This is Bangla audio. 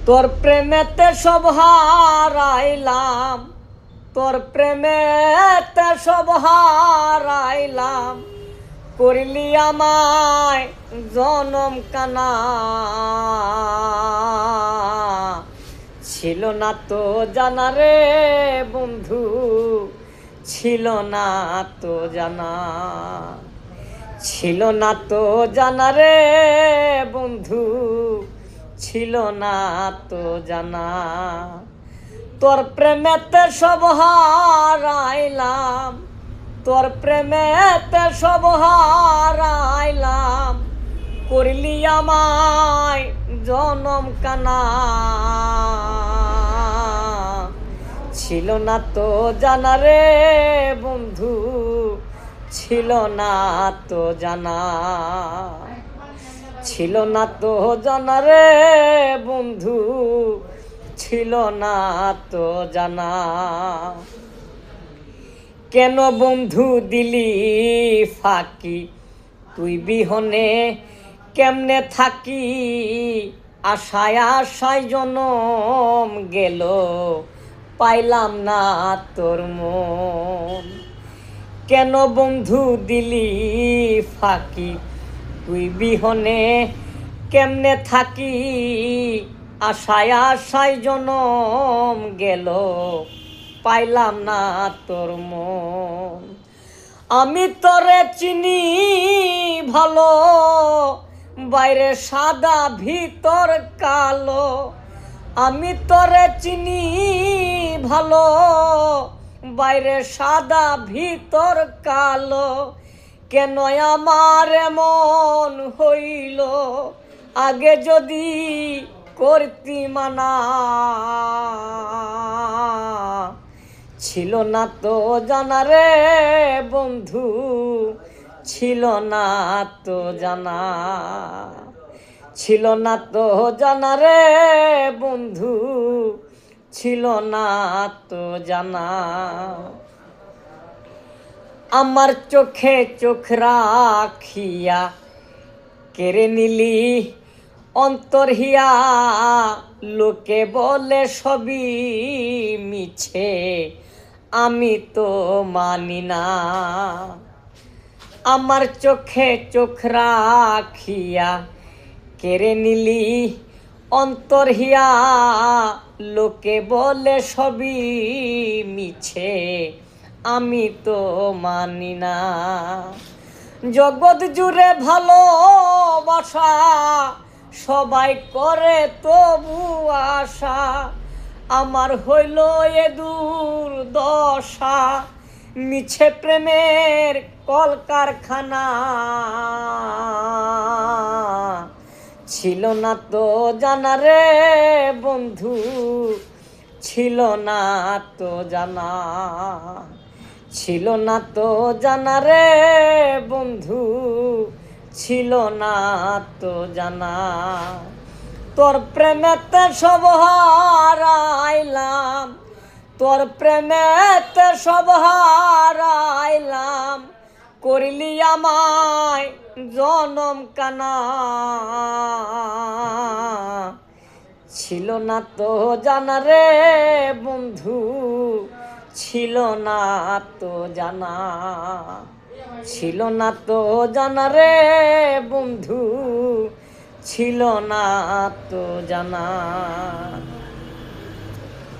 তোর প্রেমেতে সব হারাইলাম, তোর প্রেমেতে সব হারাইলাম, করলি আমায় জনম কানা। ছিল না তো জানা রে বন্ধু, ছিল না তো জানা, ছিল না তো জানা রে বন্ধু, ছিল না তো জানা। তোর প্রেমেতে সব হারাইলাম, তোর প্রেমেতে সব হারাইলাম, করলি আমায় জনম কানা। ছিল না তো জানা রে বন্ধু, ছিল না তো জানা, ছিল না তো জানা রে বন্ধু, ছিল না তো জানা। কেন বন্ধু দিলি ফাঁকি, তুই বিহনে কেমনে থাকি, আশায় আশায় জনম গেল, পাইলাম না তোর মন। কেন বন্ধু দিলি ফাঁকি, তুই বিহনে কেমনে থাকি, আশায় আশায় জনম গেল, পাইলাম না তোর মন। আমি তোরে চিনি ভালো, বাইরে সাদা ভিতর কালো, আমি তোরে চিনি ভালো, বাইরে সাদা ভিতর কালো, কেন আমার এমন হইল, আগে যদি করতি মানা। ছিল না তো জানা রে বন্ধু, ছিল না তো জানা, ছিল না তো জানা রে বন্ধু, ছিল না তো জানা। আমার চোখে চোখ রাখিয়া কেড়ে নিলি অন্তর হিয়া, লোকে বলে সবই মিছে, আমি তো মানি না। আমার চোখে চোখ রাখিয়া কেড়ে নিলি অন্তর হিয়া, লোকে বলে সবই মিছে, আমি তো মানি না। জগৎ জুড়ে ভালোবাসা সবাই করে তবু আশা, আমার হইল এ দুর্দশা, মিছে প্রেমের কলকারখানা। ছিল না তো জানা রে বন্ধু, ছিল না তো জানা, ছিল না তো জানা রে বন্ধু, ছিল না তো জানা। তোর প্রেমেতে সব হারাইলাম, তোর প্রেমেতে সব হারাইলাম, করলি আমায় জনম কানা। ছিল না তো জানা রে বন্ধু, ছিল না তো জানা, ছিল না তো জানা রে বন্ধু, ছিল না তো জানা।